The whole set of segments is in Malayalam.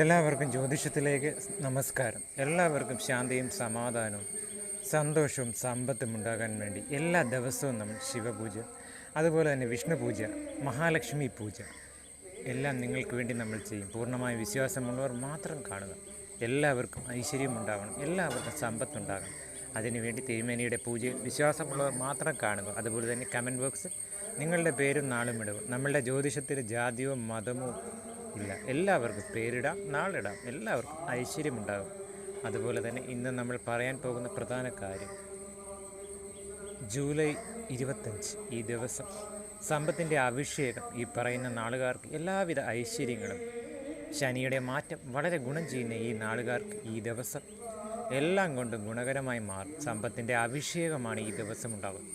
എല്ലാവർക്കും ജ്യോതിഷത്തിലേക്ക് നമസ്കാരം. എല്ലാവർക്കും ശാന്തിയും സമാധാനവും സന്തോഷവും സമ്പത്തും ഉണ്ടാകാൻ വേണ്ടി എല്ലാ ദിവസവും നമ്മൾ ശിവപൂജ, അതുപോലെ തന്നെ വിഷ്ണു പൂജ, മഹാലക്ഷ്മി പൂജ എല്ലാം നിങ്ങൾക്ക് വേണ്ടി നമ്മൾ ചെയ്യും. പൂർണ്ണമായ വിശ്വാസമുള്ളവർ മാത്രം കാണുക. എല്ലാവർക്കും ഐശ്വര്യം ഉണ്ടാകണം, എല്ലാവർക്കും സമ്പത്തുണ്ടാകണം. അതിനുവേണ്ടി തിരുമേനിയുടെ പൂജയിൽ വിശ്വാസമുള്ളവർ മാത്രം കാണുക. അതുപോലെ തന്നെ കമൻറ്റ് ബോക്സിൽ നിങ്ങളുടെ പേരും നാളും ഇടുക. നമ്മളുടെ ജ്യോതിഷത്തിൽ ജാതിയോ മതമോ ഇല്ല. എല്ലാവർക്കും പേരിടാം, നാളിടാം. എല്ലാവർക്കും ഐശ്വര്യമുണ്ടാകും. അതുപോലെ തന്നെ ഇന്ന് നമ്മൾ പറയാൻ പോകുന്ന പ്രധാന കാര്യം, ജൂലൈ 25 ഈ ദിവസം സമ്പത്തിൻ്റെ അഭിഷേകം. ഈ പറയുന്ന നാളുകാർക്ക് എല്ലാവിധ ഐശ്വര്യങ്ങളും, ശനിയുടെ മാറ്റം വളരെ ഗുണം ചെയ്യുന്ന ഈ നാളുകാർക്ക് ഈ ദിവസം എല്ലാം കൊണ്ടും ഗുണകരമായി മാറും. സമ്പത്തിൻ്റെ അഭിഷേകമാണ് ഈ ദിവസം ഉണ്ടാകും.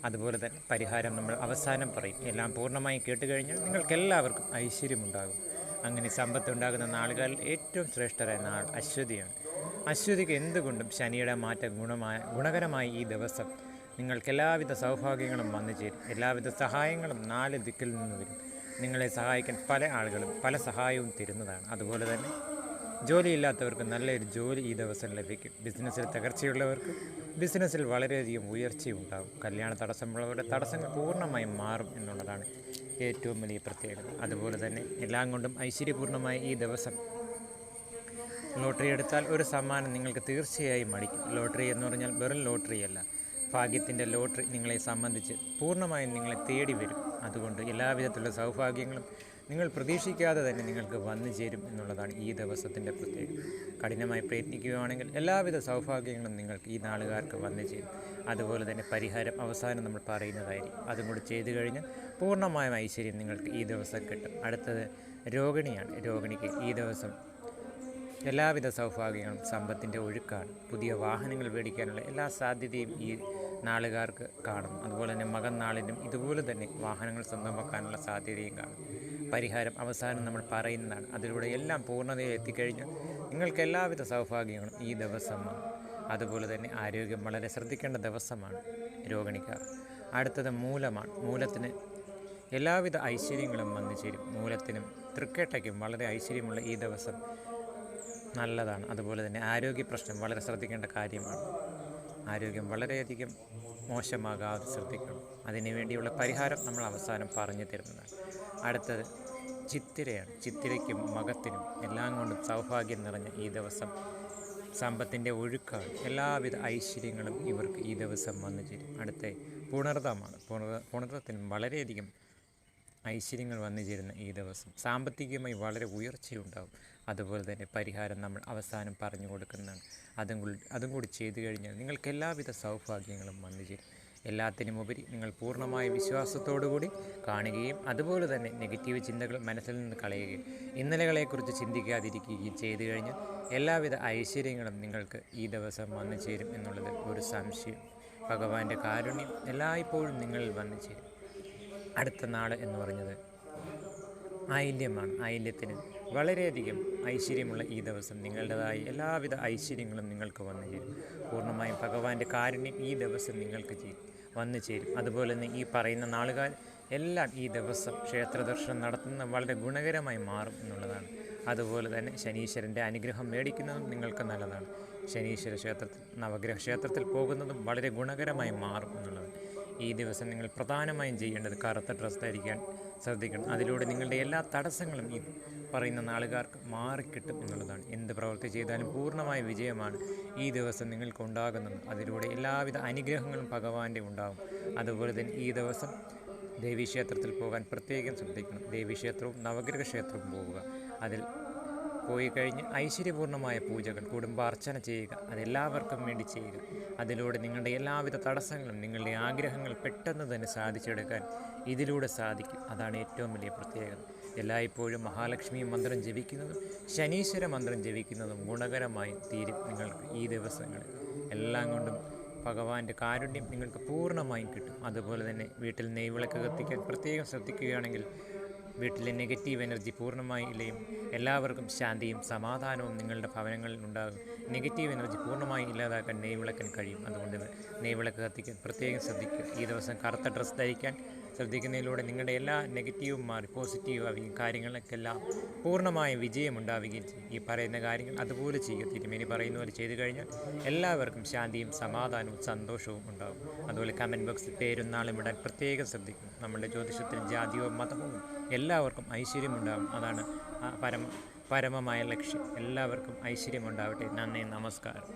അതുപോലെ തന്നെ പരിഹാരം നമ്മൾ അവസാനം പറയും. എല്ലാം പൂർണ്ണമായും കേട്ടുകഴിഞ്ഞാൽ നിങ്ങൾക്കെല്ലാവർക്കും ഐശ്വര്യമുണ്ടാകും. അങ്ങനെ സമ്പത്തുണ്ടാകുന്ന നാളുകളിൽ ഏറ്റവും ശ്രേഷ്ഠരായ നാൾ അശ്വതിയാണ്. അശ്വതിക്ക് എന്തുകൊണ്ടും ശനിയുടെ മാറ്റം ഗുണകരമായി ഈ ദിവസം നിങ്ങൾക്ക് എല്ലാവിധ സൗഭാഗ്യങ്ങളും വന്നു ചേരും. എല്ലാവിധ സഹായങ്ങളും 4 ദിക്കിൽ നിന്ന് വരും. നിങ്ങളെ സഹായിക്കാൻ പല ആളുകളും പല സഹായവും തരുന്നതാണ്. അതുപോലെ തന്നെ ജോലിയില്ലാത്തവർക്ക് നല്ലൊരു ജോലി ഈ ദിവസം ലഭിക്കും. ബിസിനസ്സിൽ തകർച്ചയുള്ളവർക്ക് ബിസിനസ്സിൽ വളരെയധികം ഉയർച്ചയുണ്ടാകും. കല്യാണ തടസ്സമുള്ളവരുടെ തടസ്സങ്ങൾ പൂർണ്ണമായും മാറും എന്നുള്ളതാണ് ഏറ്റവും വലിയ പ്രത്യേകത. അതുപോലെ തന്നെ എല്ലാം കൊണ്ടും ഐശ്വര്യപൂർണ്ണമായ ഈ ദിവസം ലോട്ടറി എടുത്താൽ ഒരു സമ്മാനം നിങ്ങൾക്ക് തീർച്ചയായും അടിക്കും. ലോട്ടറി എന്ന് പറഞ്ഞാൽ വെറും ലോട്ടറിയല്ല, ഭാഗ്യത്തിൻ്റെ ലോട്ടറി നിങ്ങളെ സംബന്ധിച്ച് പൂർണ്ണമായും നിങ്ങളെ തേടി വരും. അതുകൊണ്ട് എല്ലാവിധത്തിലുള്ള സൗഭാഗ്യങ്ങളും നിങ്ങൾ പ്രതീക്ഷിക്കാതെ തന്നെ നിങ്ങൾക്ക് വന്നു ചേരും എന്നുള്ളതാണ് ഈ ദിവസത്തിൻ്റെ പ്രത്യേകത. കഠിനമായി പ്രയത്നിക്കുകയാണെങ്കിൽ എല്ലാവിധ സൗഭാഗ്യങ്ങളും നിങ്ങൾക്ക് ഈ നാളുകാർക്ക് വന്നു ചേരും. അതുപോലെ തന്നെ പരിഹാരം അവസാനം നമ്മൾ പറയുന്നതായിരിക്കും. അതും കൂടി ചെയ്തു കഴിഞ്ഞാൽ പൂർണ്ണമായും ഐശ്വര്യം നിങ്ങൾക്ക് ഈ ദിവസം കിട്ടും. അടുത്തത് രോഹിണിയാണ്. രോഹിണിക്ക് ഈ ദിവസം എല്ലാവിധ സൗഭാഗ്യങ്ങളും സമ്പത്തിൻ്റെ ഒഴുക്കാണ്. പുതിയ വാഹനങ്ങൾ മേടിക്കാനുള്ള എല്ലാ സാധ്യതയും ഈ നാളുകാർക്ക് കാണും. അതുപോലെ തന്നെ മകൻ നാളിനും ഇതുപോലെ തന്നെ വാഹനങ്ങൾ സ്വന്തമാക്കാനുള്ള സാധ്യതയും കാണും. പരിഹാരം അവസാനം നമ്മൾ പറയുന്നതാണ്. അതിലൂടെ എല്ലാം പൂർണ്ണതയിൽ എത്തിക്കഴിഞ്ഞാൽ നിങ്ങൾക്ക് എല്ലാവിധ സൗഭാഗ്യങ്ങളും ഈ ദിവസമാണ്. അതുപോലെ തന്നെ ആരോഗ്യം വളരെ ശ്രദ്ധിക്കേണ്ട ദിവസമാണ് രോഹിണിക്കാർ. അടുത്തത് മൂലമാണ്. മൂലത്തിന് എല്ലാവിധ ഐശ്വര്യങ്ങളും വന്നു ചേരും. മൂലത്തിനും തൃക്കേട്ടയ്ക്കും വളരെ ഐശ്വര്യമുള്ള ഈ ദിവസം നല്ലതാണ്. അതുപോലെ തന്നെ ആരോഗ്യ പ്രശ്നം വളരെ ശ്രദ്ധിക്കേണ്ട കാര്യമാണ്. ആരോഗ്യം വളരെയധികം മോശമാകാതെ ശ്രദ്ധിക്കണം. അതിനുവേണ്ടിയുള്ള പരിഹാരം നമ്മൾ അവസാനം പറഞ്ഞു തരുന്നതാണ്. അടുത്തത് ചിത്തിരയാണ്. ചിത്തിരയ്ക്കും മകത്തിനും എല്ലാം കൊണ്ടും സൗഭാഗ്യം നിറഞ്ഞ ഈ ദിവസം സമ്പത്തിൻ്റെ ഒഴുക്കാണ്. എല്ലാവിധ ഐശ്വര്യങ്ങളും ഇവർക്ക് ഈ ദിവസം വന്നു ചേരും. അടുത്ത പുണർതമാണ്. പുണർതത്തിനും വളരെയധികം ഐശ്വര്യങ്ങൾ വന്നു ചേരുന്ന ഈ ദിവസം സാമ്പത്തികമായി വളരെ ഉയർച്ചയുണ്ടാകും. അതുപോലെ തന്നെ പരിഹാരം നമ്മൾ അവസാനം പറഞ്ഞു കൊടുക്കുന്നതാണ്. അതും കൂടി ചെയ്തു കഴിഞ്ഞാൽ നിങ്ങൾക്ക് എല്ലാവിധ സൗഭാഗ്യങ്ങളും വന്നു ചേരും. എല്ലാത്തിനുമുപരി നിങ്ങൾ പൂർണ്ണമായ വിശ്വാസത്തോടുകൂടി കാണുകയും അതുപോലെ തന്നെ നെഗറ്റീവ് ചിന്തകൾ മനസ്സിൽ നിന്ന് കളയുകയും ഇന്നലകളെക്കുറിച്ച് ചിന്തിക്കാതിരിക്കുകയും ചെയ്തു കഴിഞ്ഞാൽ എല്ലാവിധ ഐശ്വര്യങ്ങളും നിങ്ങൾക്ക് ഈ ദിവസം വന്നു ചേരും എന്നുള്ളത് ഒരു സംശയം. ഭഗവാന്റെ കാരുണ്യം എല്ലായ്പ്പോഴും നിങ്ങളിൽ വന്നു ചേരും. അടുത്ത നാൾ എന്ന് പറഞ്ഞത് ആയില്യമാണ്. ആയില്യത്തിന് വളരെയധികം ഐശ്വര്യമുള്ള ഈ ദിവസം നിങ്ങളുടേതായ എല്ലാവിധ ഐശ്വര്യങ്ങളും നിങ്ങൾക്ക് വന്നു ചേരും. പൂർണ്ണമായും ഭഗവാന്റെ കാരുണ്യം ഈ ദിവസം നിങ്ങൾക്ക് വന്നു ചേരും. അതുപോലെ തന്നെ ഈ പറയുന്ന നാളുകാർ എല്ലാം ഈ ദിവസം ക്ഷേത്ര ദർശനം നടത്തുന്നത് വളരെ ഗുണകരമായി മാറും എന്നുള്ളതാണ്. അതുപോലെ തന്നെ ശനീശ്വരൻ്റെ അനുഗ്രഹം മേടിക്കുന്നതും നിങ്ങൾക്ക് നല്ലതാണ്. ശനീശ്വര ക്ഷേത്രത്തിൽ നവഗ്രഹ ക്ഷേത്രത്തിൽ പോകുന്നതും വളരെ ഗുണകരമായി മാറും എന്നുള്ളതാണ്. ഈ ദിവസം നിങ്ങൾ പ്രധാനമായും ചെയ്യേണ്ടത് കറുത്ത ഡ്രസ്സ് ധരിക്കാൻ ശ്രദ്ധിക്കണം. അതിലൂടെ നിങ്ങളുടെ എല്ലാ തടസ്സങ്ങളും ഈ പറയുന്ന നാളുകാർക്ക് മാറിക്കിട്ടും എന്നുള്ളതാണ്. എന്ത് പ്രവൃത്തി ചെയ്താലും പൂർണ്ണമായ വിജയമാണ് ഈ ദിവസം നിങ്ങൾക്ക് ഉണ്ടാകുന്നത്. അതിലൂടെ എല്ലാവിധ അനുഗ്രഹങ്ങളും ഭഗവാന്റെ ഉണ്ടാകും. അതുപോലെ തന്നെ ഈ ദിവസം ദേവീക്ഷേത്രത്തിൽ പോകാൻ പ്രത്യേകം ശ്രദ്ധിക്കണം. ദേവീക്ഷേത്രവും നവഗ്രഹ ക്ഷേത്രവും പോവുക. അതിൽ പോയി കഴിഞ്ഞ് ഐശ്വര്യപൂർണ്ണമായ പൂജകൾ, കുടുംബാർച്ചന ചെയ്യുക. അതെല്ലാവർക്കും വേണ്ടി ചെയ്യുക. അതിലൂടെ നിങ്ങളുടെ എല്ലാവിധ തടസ്സങ്ങളും നിങ്ങളുടെ ആഗ്രഹങ്ങൾ പെട്ടെന്ന് തന്നെ സാധിച്ചെടുക്കാൻ ഇതിലൂടെ സാധിക്കും. അതാണ് ഏറ്റവും വലിയ പ്രത്യേകത. എല്ലായ്പ്പോഴും മഹാലക്ഷ്മി മന്ത്രം ജപിക്കുന്നതും ശനീശ്വര മന്ത്രം ജപിക്കുന്നതും ഗുണകരമായി തീരും നിങ്ങൾക്ക് ഈ ദിവസങ്ങളിൽ. എല്ലാം കൊണ്ടും ഭഗവാന്റെ കാരുണ്യം നിങ്ങൾക്ക് പൂർണ്ണമായും കിട്ടും. അതുപോലെ തന്നെ വീട്ടിൽ നെയ്വിളക്ക് കത്തിക്കാൻ പ്രത്യേകം ശ്രദ്ധിക്കുകയാണെങ്കിൽ വീട്ടിലെ നെഗറ്റീവ് എനർജി പൂർണ്ണമായി ഇല്ലയും എല്ലാവർക്കും ശാന്തിയും സമാധാനവും നിങ്ങളുടെ ഭവനങ്ങളിൽ ഉണ്ടാകും. നെഗറ്റീവ് എനർജി പൂർണ്ണമായി ഇല്ലാതാക്കാൻ നെയ്വിളക്കാൻ കഴിയും. അതുകൊണ്ട് നെയ്വിളക്ക് കത്തിക്കാൻ പ്രത്യേകം ശ്രദ്ധിക്കുക. ഈ ദിവസം കറുത്ത ഡ്രസ്സ് ധരിക്കാൻ ശ്രദ്ധിക്കുന്നതിലൂടെ നിങ്ങളുടെ എല്ലാ നെഗറ്റീവും മാറി പോസിറ്റീവ് ആവുകയും കാര്യങ്ങൾക്കെല്ലാം പൂർണ്ണമായും വിജയമുണ്ടാവുകയും ചെയ്യും. ഈ പറയുന്ന കാര്യങ്ങൾ അതുപോലെ ചെയ്യുക. തിരുമേനി പറയുന്ന പോലെ ചെയ്തു കഴിഞ്ഞാൽ എല്ലാവർക്കും ശാന്തിയും സമാധാനവും സന്തോഷവും ഉണ്ടാകും. അതുപോലെ കമൻറ്റ് ബോക്സിൽ പേരും നാളും ഇടാൻ പ്രത്യേകം ശ്രദ്ധിക്കും. നമ്മളുടെ ജ്യോതിഷത്തിന് ജാതിയോ മതമോ എല്ലാവർക്കും ഐശ്വര്യമുണ്ടാകും. അതാണ് പരമമായ ലക്ഷ്യം. എല്ലാവർക്കും ഐശ്വര്യമുണ്ടാവട്ടെ. നന്ദി, നമസ്കാരം.